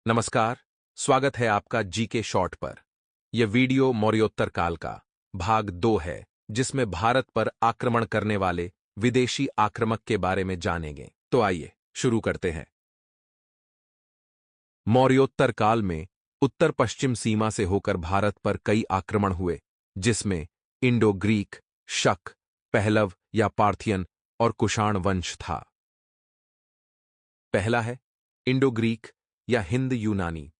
नमस्कार, स्वागत है आपका जीके शॉर्ट पर। यह वीडियो मौर्योत्तर काल का भाग 2 है, जिसमें भारत पर आक्रमण करने वाले विदेशी आक्रमक के बारे में जानेंगे। तो आइए शुरू करते हैं। मौर्योत्तर काल में उत्तर पश्चिम सीमा से होकर भारत पर कई आक्रमण हुए, जिसमें इंडो ग्रीक, शक, पहलव या पार्थियन और कुषाण वंश था। पहला है इंडो ग्रीक या हिंद यूनानी।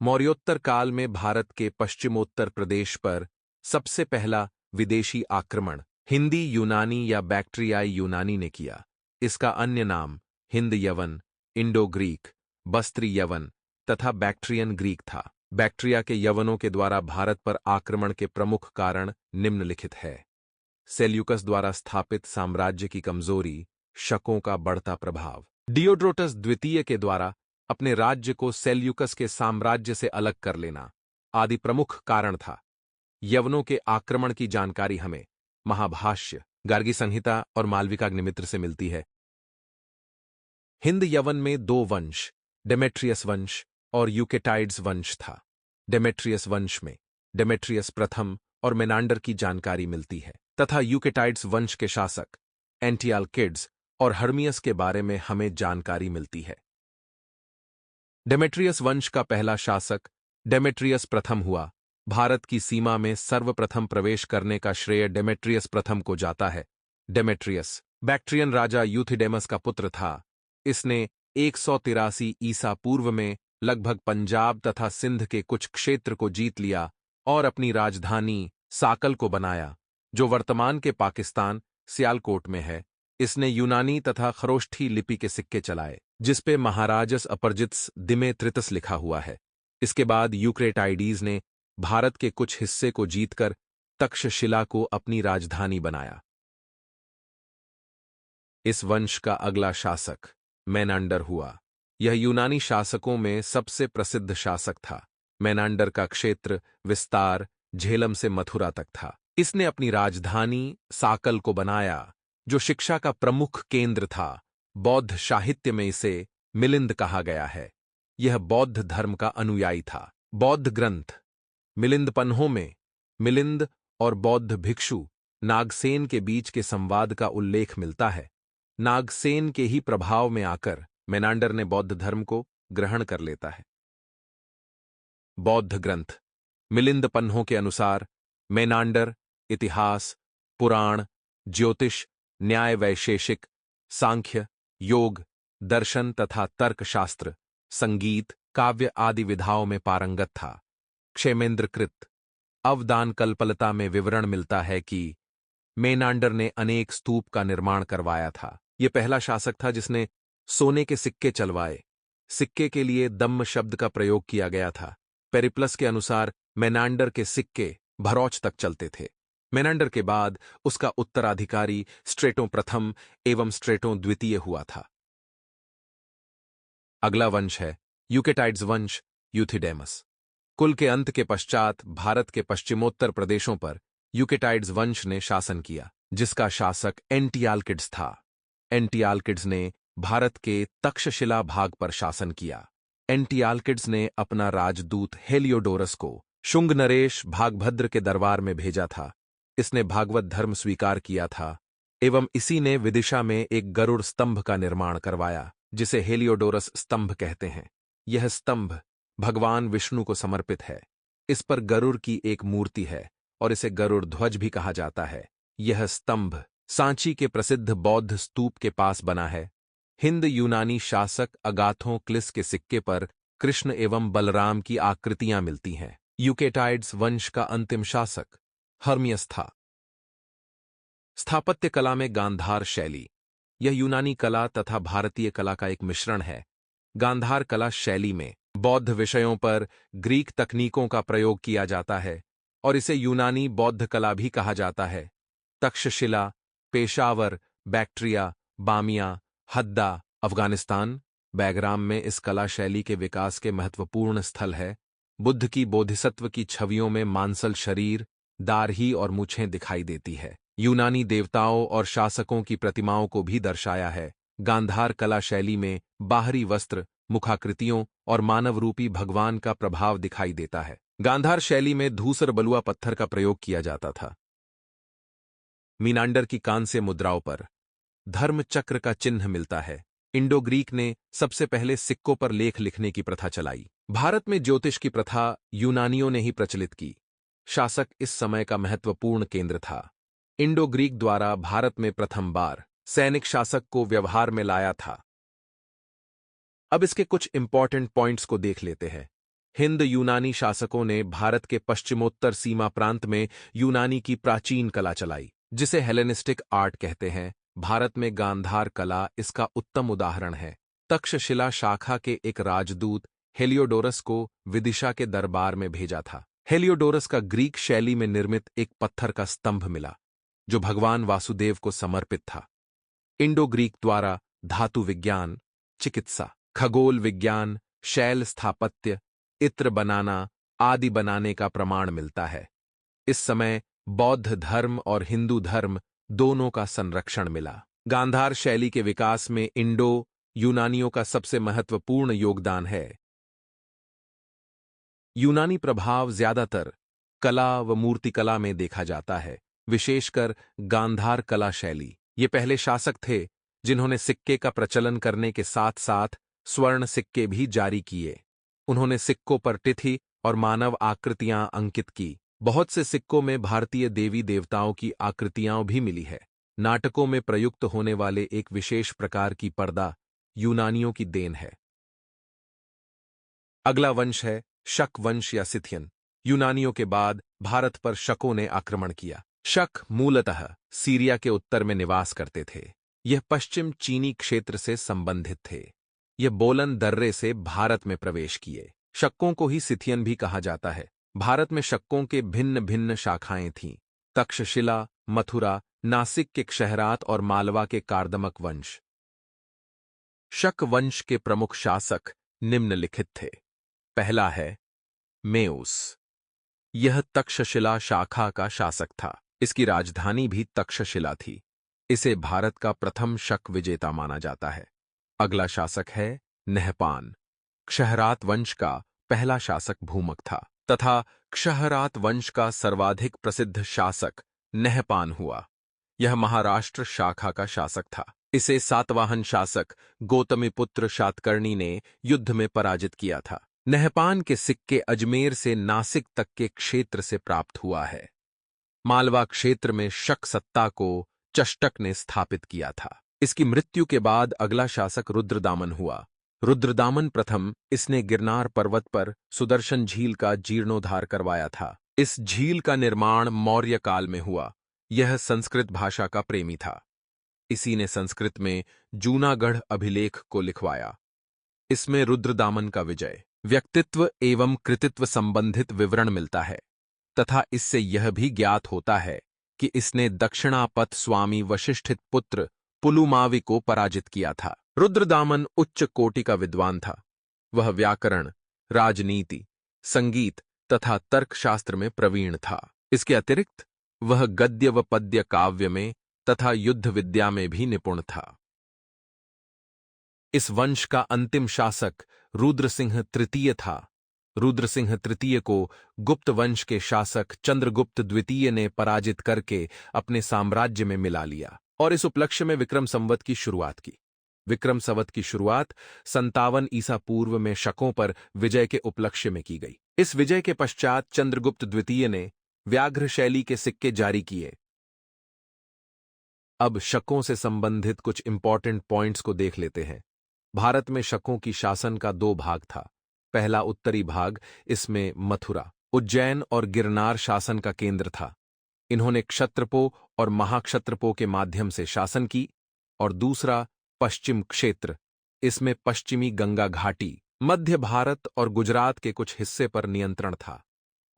मौर्योत्तर काल में भारत के पश्चिमोत्तर प्रदेश पर सबसे पहला विदेशी आक्रमण हिंदी यूनानी या बैक्ट्रियाई यूनानी ने किया। इसका अन्य नाम हिंद यवन, इंडो ग्रीक, बस्त्री यवन तथा बैक्ट्रियन ग्रीक था। बैक्ट्रिया के यवनों के द्वारा भारत पर आक्रमण के प्रमुख कारण निम्नलिखित है। सेल्यूकस द्वारा स्थापित साम्राज्य की कमजोरी, शकों का बढ़ता प्रभाव, डियोड्रोटस द्वितीय के द्वारा अपने राज्य को सेल्यूकस के साम्राज्य से अलग कर लेना आदि प्रमुख कारण था। यवनों के आक्रमण की जानकारी हमें महाभाष्य, गार्गी संहिता और मालविकाग्निमित्र से मिलती है। हिंद यवन में दो वंश, डेमेट्रियस वंश और यूकेटाइड्स वंश था। डेमेट्रियस वंश में डेमेट्रियस प्रथम और मेनांडर की जानकारी मिलती है तथा यूकेटाइड्स वंश के शासक एंटियालकिड्स और हर्मियस के बारे में हमें जानकारी मिलती है। डेमेट्रियस वंश का पहला शासक डेमेट्रियस प्रथम हुआ। भारत की सीमा में सर्वप्रथम प्रवेश करने का श्रेय डेमेट्रियस प्रथम को जाता है। डेमेट्रियस बैक्ट्रियन राजा यूथिडेमस का पुत्र था। इसने 183 ईसा पूर्व में लगभग पंजाब तथा सिंध के कुछ क्षेत्र को जीत लिया और अपनी राजधानी साकल को बनाया, जो वर्तमान के पाकिस्तान सियालकोट में है। इसने यूनानी तथा खरोष्ठी लिपि के सिक्के चलाए, जिसपे महाराजस अपरजित्स दिमेत्रितस लिखा हुआ है। इसके बाद यूक्रेटाइडीज ने भारत के कुछ हिस्से को जीतकर तक्षशिला को अपनी राजधानी बनाया। इस वंश का अगला शासक मेनांडर हुआ। यह यूनानी शासकों में सबसे प्रसिद्ध शासक था। मेनांडर का क्षेत्र विस्तार झेलम से मथुरा तक था। इसने अपनी राजधानी साकल को बनाया, जो शिक्षा का प्रमुख केंद्र था। बौद्ध साहित्य में इसे मिलिंद कहा गया है। यह बौद्ध धर्म का अनुयायी था। बौद्ध ग्रंथ मिलिंद पन्हों में मिलिंद और बौद्ध भिक्षु नागसेन के बीच के संवाद का उल्लेख मिलता है। नागसेन के ही प्रभाव में आकर मेनांडर ने बौद्ध धर्म को ग्रहण कर लेता है। बौद्ध ग्रंथ मिलिंद पन्हों के अनुसार मेनांडर इतिहास, पुराण, ज्योतिष, न्याय, वैशेषिक, सांख्य, योग, दर्शन तथा तर्कशास्त्र, संगीत, काव्य आदि विधाओं में पारंगत था। क्षेमेंद्रकृत अवदान कल्पलता में विवरण मिलता है कि मेनांडर ने अनेक स्तूप का निर्माण करवाया था। यह पहला शासक था जिसने सोने के सिक्के चलवाए। सिक्के के लिए दम्म शब्द का प्रयोग किया गया था। पेरिप्लस के अनुसार मेनांडर के सिक्के भरौच तक चलते थे। मेनांडर के बाद उसका उत्तराधिकारी स्ट्रेटो प्रथम एवं स्ट्रेटो द्वितीय हुआ था। अगला वंश है यूकेटाइड्स वंश, यूथिडेमस। कुल के अंत के पश्चात भारत के पश्चिमोत्तर प्रदेशों पर यूकेटाइड्स वंश ने शासन किया, जिसका शासक एंटियालकिड्स था। एंटियालकिड्स ने भारत के तक्षशिला भाग पर शासन किया। एंटियालकिड्स ने अपना राजदूत हेलियोडोरस को शुंग नरेश भागभद्र के दरबार में भेजा था। इसने भागवत धर्म स्वीकार किया था एवं इसी ने विदिशा में एक गरुड़ स्तंभ का निर्माण करवाया, जिसे हेलियोडोरस स्तंभ कहते हैं। यह स्तंभ भगवान विष्णु को समर्पित है। इस पर गरुड़ की एक मूर्ति है और इसे गरुड़ ध्वज भी कहा जाता है। यह स्तंभ सांची के प्रसिद्ध बौद्ध स्तूप के पास बना है। हिंद यूनानी शासक अगाथों क्लिस के सिक्के पर कृष्ण एवं बलराम की आकृतियां मिलती हैं। यूकेटाइड्स वंश का अंतिम शासक हर्मियस था। स्थापत्य कला में गांधार शैली। यह यूनानी कला तथा भारतीय कला का एक मिश्रण है। गांधार कला शैली में बौद्ध विषयों पर ग्रीक तकनीकों का प्रयोग किया जाता है और इसे यूनानी बौद्ध कला भी कहा जाता है। तक्षशिला, पेशावर, बैक्ट्रिया, बामिया, हद्दा, अफगानिस्तान, बैग्राम में इस कला शैली के विकास के महत्वपूर्ण स्थल है। बुद्ध की बोधिसत्व की छवियों में मांसल शरीर, दाढ़ी और मूछें दिखाई देती है। यूनानी देवताओं और शासकों की प्रतिमाओं को भी दर्शाया है। गांधार कला शैली में बाहरी वस्त्र मुखाकृतियों और मानव रूपी भगवान का प्रभाव दिखाई देता है। गांधार शैली में धूसर बलुआ पत्थर का प्रयोग किया जाता था। मीनांडर की कांस्य मुद्राओं पर धर्म चक्र का चिन्ह मिलता है। इंडो ग्रीक ने सबसे पहले सिक्कों पर लेख लिखने की प्रथा चलाई। भारत में ज्योतिष की प्रथा यूनानियों ने ही प्रचलित की। शासक इस समय का महत्वपूर्ण केंद्र था। इंडो ग्रीक द्वारा भारत में प्रथम बार सैनिक शासक को व्यवहार में लाया था। अब इसके कुछ इंपॉर्टेंट पॉइंट्स को देख लेते हैं। हिंद यूनानी शासकों ने भारत के पश्चिमोत्तर सीमा प्रांत में यूनानी की प्राचीन कला चलाई, जिसे हेलेनिस्टिक आर्ट कहते हैं। भारत में गांधार कला इसका उत्तम उदाहरण है। तक्षशिला शाखा के एक राजदूत हेलियोडोरस को विदिशा के दरबार में भेजा था। हेलियोडोरस का ग्रीक शैली में निर्मित एक पत्थर का स्तंभ मिला, जो भगवान वासुदेव को समर्पित था। इंडो ग्रीक द्वारा धातु विज्ञान, चिकित्सा, खगोल विज्ञान, शैल स्थापत्य, इत्र बनाना आदि बनाने का प्रमाण मिलता है। इस समय बौद्ध धर्म और हिंदू धर्म दोनों का संरक्षण मिला। गांधार शैली के विकास में इंडो यूनानियों का सबसे महत्वपूर्ण योगदान है। यूनानी प्रभाव ज्यादातर कला व मूर्तिकला में देखा जाता है, विशेषकर गांधार कला शैली। ये पहले शासक थे जिन्होंने सिक्के का प्रचलन करने के साथ साथ स्वर्ण सिक्के भी जारी किए। उन्होंने सिक्कों पर तिथि और मानव आकृतियां अंकित की। बहुत से सिक्कों में भारतीय देवी देवताओं की आकृतियां भी मिली है। नाटकों में प्रयुक्त होने वाले एक विशेष प्रकार की पर्दा यूनानियों की देन है। अगला वंश है शक वंश या सिथियन। यूनानियों के बाद भारत पर शकों ने आक्रमण किया। शक मूलतः सीरिया के उत्तर में निवास करते थे। यह पश्चिम चीनी क्षेत्र से संबंधित थे। यह बोलन दर्रे से भारत में प्रवेश किए। शक्कों को ही सिथियन भी कहा जाता है। भारत में शक्कों के भिन्न भिन्न शाखाएं थीं। तक्षशिला, मथुरा, नासिक के क्षहरात और मालवा के कार्दमक वंश। शक वंश के प्रमुख शासक निम्नलिखित थे। पहला है मेउस। यह तक्षशिला शाखा का शासक था। इसकी राजधानी भी तक्षशिला थी। इसे भारत का प्रथम शक विजेता माना जाता है। अगला शासक है नहपान। क्षहरात वंश का पहला शासक भूमक था तथा क्षहरात वंश का सर्वाधिक प्रसिद्ध शासक नहपान हुआ। यह महाराष्ट्र शाखा का शासक था। इसे सातवाहन शासक गौतमीपुत्र शातकर्णी ने युद्ध में पराजित किया था। नहपान के सिक्के अजमेर से नासिक तक के क्षेत्र से प्राप्त हुआ है। मालवा क्षेत्र में शक सत्ता को चष्टक ने स्थापित किया था। इसकी मृत्यु के बाद अगला शासक रुद्रदामन हुआ। रुद्रदामन प्रथम इसने गिरनार पर्वत पर सुदर्शन झील का जीर्णोद्धार करवाया था। इस झील का निर्माण मौर्य काल में हुआ। यह संस्कृत भाषा का प्रेमी था। इसी ने संस्कृत में जूनागढ़ अभिलेख को लिखवाया। इसमें रुद्रदामन का विजय, व्यक्तित्व एवं कृतित्व संबंधित विवरण मिलता है तथा इससे यह भी ज्ञात होता है कि इसने दक्षिणापथ स्वामी वशिष्ठित पुत्र पुलुमावी को पराजित किया था। रुद्रदामन उच्च कोटि का विद्वान था। वह व्याकरण, राजनीति, संगीत तथा तर्कशास्त्र में प्रवीण था। इसके अतिरिक्त वह गद्य व पद्य काव्य में तथा युद्ध विद्या में भी निपुण था। इस वंश का अंतिम शासक रुद्रसिंह तृतीय था। रुद्रसिंह तृतीय को गुप्त वंश के शासक चंद्रगुप्त द्वितीय ने पराजित करके अपने साम्राज्य में मिला लिया और इस उपलक्ष्य में विक्रम संवत की शुरुआत की। विक्रम संवत की शुरुआत 57 ईसा पूर्व में शकों पर विजय के उपलक्ष्य में की गई। इस विजय के पश्चात चंद्रगुप्त द्वितीय ने व्याघ्र शैली के सिक्के जारी किए। अब शकों से संबंधित कुछ इंपॉर्टेंट पॉइंट्स को देख लेते हैं। भारत में शकों की शासन का 2 भाग था। पहला उत्तरी भाग, इसमें मथुरा, उज्जैन और गिरनार शासन का केंद्र था। इन्होंने क्षत्रपों और महाक्षत्रपों के माध्यम से शासन की। और दूसरा पश्चिम क्षेत्र, इसमें पश्चिमी गंगा घाटी, मध्य भारत और गुजरात के कुछ हिस्से पर नियंत्रण था।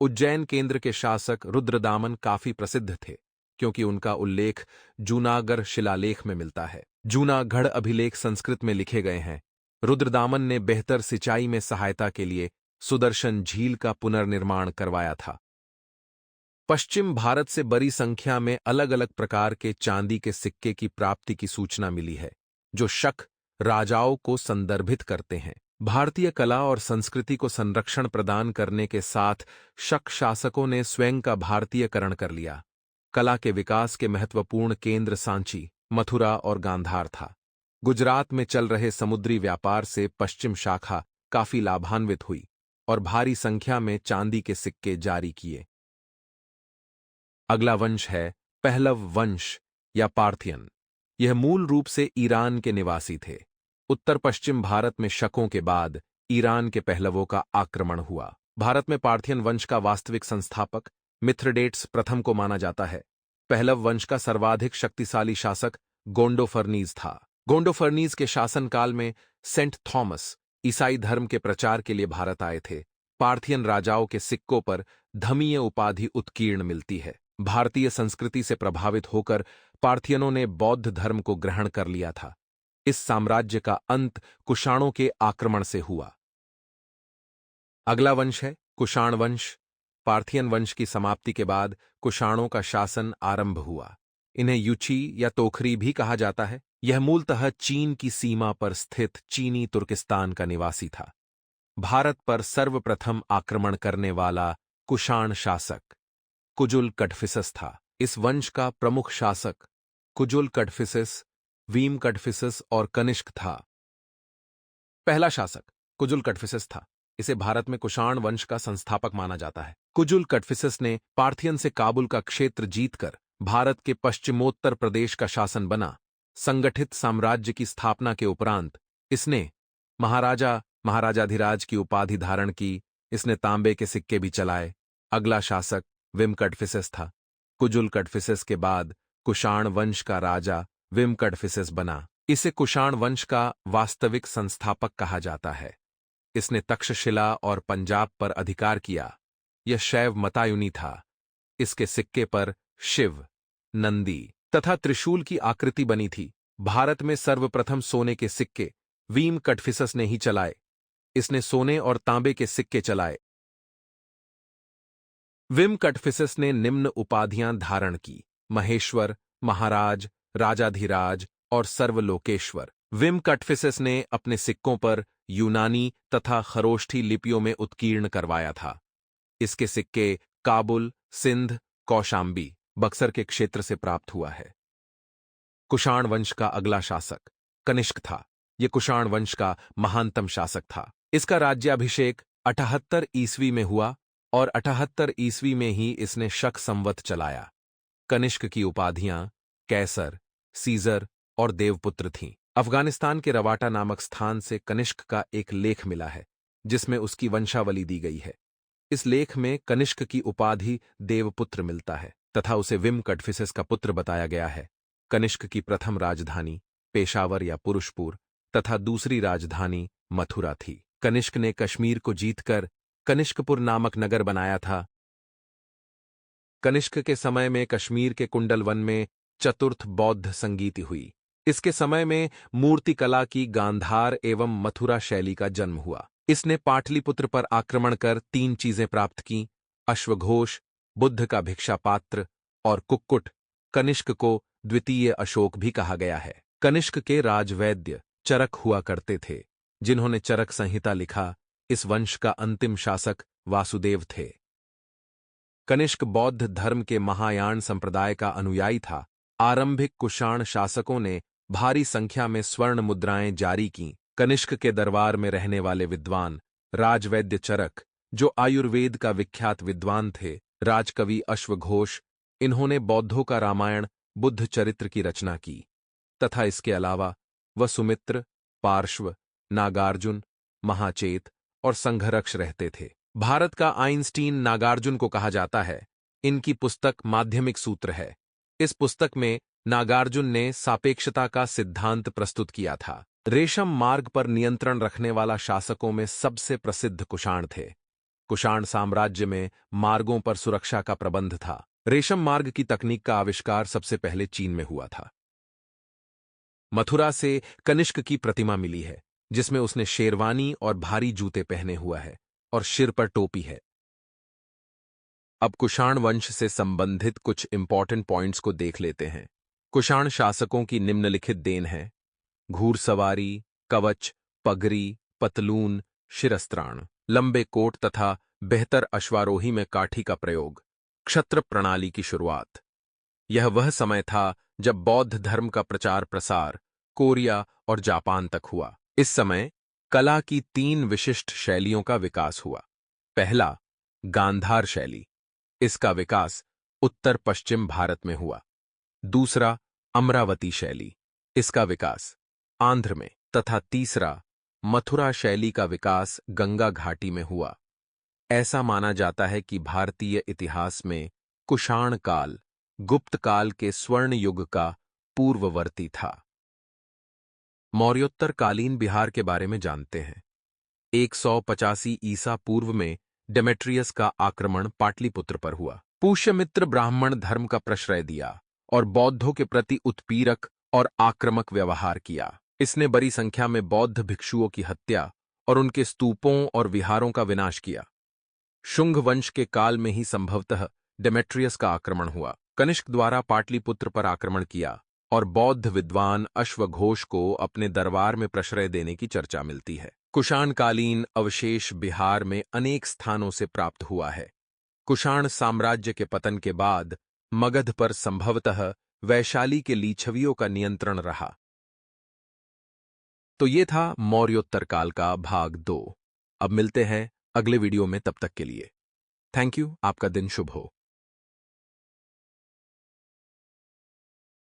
उज्जैन केंद्र के शासक रुद्रदामन काफी प्रसिद्ध थे क्योंकि उनका उल्लेख जूनागढ़ शिलालेख में मिलता है। जूनागढ़ अभिलेख संस्कृत में लिखे गए हैं। रुद्रदामन ने बेहतर सिंचाई में सहायता के लिए सुदर्शन झील का पुनर्निर्माण करवाया था। पश्चिम भारत से बड़ी संख्या में अलग अलग प्रकार के चांदी के सिक्के की प्राप्ति की सूचना मिली है, जो शक राजाओं को संदर्भित करते हैं। भारतीय कला और संस्कृति को संरक्षण प्रदान करने के साथ शक शासकों ने स्वयं का भारतीयकरण कर लिया। कला के विकास के महत्वपूर्ण केंद्र सांची, मथुरा और गांधार था। गुजरात में चल रहे समुद्री व्यापार से पश्चिम शाखा काफी लाभान्वित हुई और भारी संख्या में चांदी के सिक्के जारी किए। अगला वंश है पहलव वंश या पार्थियन। यह मूल रूप से ईरान के निवासी थे। उत्तर पश्चिम भारत में शकों के बाद ईरान के पहलवों का आक्रमण हुआ। भारत में पार्थियन वंश का वास्तविक संस्थापक मिथ्रडेट्स प्रथम को माना जाता है। पहलव वंश का सर्वाधिक शक्तिशाली शासक गोंडोफर्नीज था। गोंडोफर्नीज के शासनकाल में सेंट थॉमस ईसाई धर्म के प्रचार के लिए भारत आए थे। पार्थियन राजाओं के सिक्कों पर धमीय उपाधि उत्कीर्ण मिलती है। भारतीय संस्कृति से प्रभावित होकर पार्थियनों ने बौद्ध धर्म को ग्रहण कर लिया था। इस साम्राज्य का अंत कुषाणों के आक्रमण से हुआ। अगला वंश है कुषाण वंश। पार्थियन वंश की समाप्ति के बाद कुषाणों का शासन आरंभ हुआ। इन्हें युची या तोखरी भी कहा जाता है। यह मूलतः चीन की सीमा पर स्थित चीनी तुर्किस्तान का निवासी था। भारत पर सर्वप्रथम आक्रमण करने वाला कुषाण शासक कुजुल कडफिसस था। इस वंश का प्रमुख शासक कुजुल कडफिसस, वीम कडफिसस और कनिष्क था। पहला शासक कुजुल कडफिसस था। इसे भारत में कुषाण वंश का संस्थापक माना जाता है। कुजुल कडफिसस ने पार्थियन से काबुल का क्षेत्र जीतकर भारत के पश्चिमोत्तर प्रदेश का शासन बना। संगठित साम्राज्य की स्थापना के उपरांत इसने महाराजाधिराज की उपाधि धारण की। इसने तांबे के सिक्के भी चलाए। अगला शासक विम कडफिसस था। कुजुल कडफिसस के बाद कुषाण वंश का राजा विम कडफिसस बना। इसे कुषाण वंश का वास्तविक संस्थापक कहा जाता है। इसने तक्षशिला और पंजाब पर अधिकार किया। यह शैव मतायुनी था। इसके सिक्के पर शिव, नंदी तथा त्रिशूल की आकृति बनी थी। भारत में सर्वप्रथम सोने के सिक्के वीम कडफिसस ने ही चलाए। इसने सोने और तांबे के सिक्के चलाए। विम कडफिसस ने निम्न उपाधियां धारण की: महेश्वर, महाराज, राजाधिराज और सर्वलोकेश्वर। विम कडफिसस ने अपने सिक्कों पर यूनानी तथा खरोष्ठी लिपियों में उत्कीर्ण करवाया था। इसके सिक्के काबुल, सिंध, कौशाम्बी, बक्सर के क्षेत्र से प्राप्त हुआ है। कुषाण वंश का अगला शासक कनिष्क था। यह कुषाण वंश का महानतम शासक था। इसका राज्याभिषेक 78 ईस्वी में हुआ और 78 ईस्वी में ही इसने शक संवत चलाया। कनिष्क की उपाधियां कैसर, सीजर और देवपुत्र थीं। अफगानिस्तान के रवाटा नामक स्थान से कनिष्क का एक लेख मिला है, जिसमें उसकी वंशावली दी गई है। इस लेख में कनिष्क की उपाधि देवपुत्र मिलता है तथा उसे विम कडफिसस का पुत्र बताया गया है। कनिष्क की प्रथम राजधानी पेशावर या पुरुषपुर तथा दूसरी राजधानी मथुरा थी। कनिष्क ने कश्मीर को जीतकर कनिष्कपुर नामक नगर बनाया था। कनिष्क के समय में कश्मीर के कुंडलवन में चतुर्थ बौद्ध संगीति हुई। इसके समय में मूर्तिकला की गांधार एवं मथुरा शैली का जन्म हुआ। इसने पाटलिपुत्र पर आक्रमण कर 3 चीजें प्राप्त की: अश्वघोष, बुद्ध का भिक्षा पात्र और कुक्कुट। कनिष्क को द्वितीय अशोक भी कहा गया है। कनिष्क के राजवैद्य चरक हुआ करते थे, जिन्होंने चरक संहिता लिखा। इस वंश का अंतिम शासक वासुदेव थे। कनिष्क बौद्ध धर्म के महायान संप्रदाय का अनुयायी था। आरंभिक कुषाण शासकों ने भारी संख्या में स्वर्ण मुद्राएं जारी कीं। कनिष्क के दरबार में रहने वाले विद्वान राजवैद्य चरक, जो आयुर्वेद का विख्यात विद्वान थे, राजकवि अश्वघोष, इन्होंने बौद्धों का रामायण, बुद्ध चरित्र की रचना की तथा इसके अलावा वह सुमित्र, पार्श्व, नागार्जुन, महाचेत और संघरक्ष रहते थे। भारत का आइंस्टीन नागार्जुन को कहा जाता है। इनकी पुस्तक माध्यमिक सूत्र है। इस पुस्तक में नागार्जुन ने सापेक्षता का सिद्धांत प्रस्तुत किया था। रेशम मार्ग पर नियंत्रण रखने वाला शासकों में सबसे प्रसिद्ध कुषाण थे। कुषाण साम्राज्य में मार्गों पर सुरक्षा का प्रबंध था। रेशम मार्ग की तकनीक का आविष्कार सबसे पहले चीन में हुआ था। मथुरा से कनिष्क की प्रतिमा मिली है, जिसमें उसने शेरवानी और भारी जूते पहने हुआ है और सिर पर टोपी है। अब कुषाण वंश से संबंधित कुछ इंपॉर्टेंट पॉइंट्स को देख लेते हैं। कुषाण शासकों की निम्नलिखित देन है: घुड़सवारी, कवच, पगड़ी, पतलून, शिरस्त्राण, लंबे कोट तथा बेहतर अश्वारोही में काठी का प्रयोग, क्षत्र प्रणाली की शुरुआत। यह वह समय था जब बौद्ध धर्म का प्रचार प्रसार कोरिया और जापान तक हुआ। इस समय कला की 3 विशिष्ट शैलियों का विकास हुआ। पहला, गांधार शैली। इसका विकास उत्तर पश्चिम भारत में हुआ। दूसरा, अमरावती शैली। इसका विकास आंध्र में। तथा तीसरा, मथुरा शैली का विकास गंगा घाटी में हुआ। ऐसा माना जाता है कि भारतीय इतिहास में कुषाण काल गुप्त काल के स्वर्ण युग का पूर्ववर्ती था। मौर्योत्तरकालीन बिहार के बारे में जानते हैं। 185 ईसा पूर्व में डेमेट्रियस का आक्रमण पाटलिपुत्र पर हुआ। पुष्यमित्र ब्राह्मण धर्म का प्रश्रय दिया और बौद्धों के प्रति उत्पीड़क और आक्रामक व्यवहार किया। इसने बड़ी संख्या में बौद्ध भिक्षुओं की हत्या और उनके स्तूपों और विहारों का विनाश किया। शुंग वंश के काल में ही संभवतः डेमेट्रियस का आक्रमण हुआ। कनिष्क द्वारा पाटलिपुत्र पर आक्रमण किया और बौद्ध विद्वान अश्वघोष को अपने दरबार में प्रश्रय देने की चर्चा मिलती है। कुषाणकालीन अवशेष बिहार में अनेक स्थानों से प्राप्त हुआ है। कुषाण साम्राज्य के पतन के बाद मगध पर संभवतः वैशाली के लिच्छवियों का नियंत्रण रहा। तो ये था मौर्योत्तर काल का भाग 2। अब मिलते हैं अगले वीडियो में, तब तक के लिए थैंक यू। आपका दिन शुभ हो।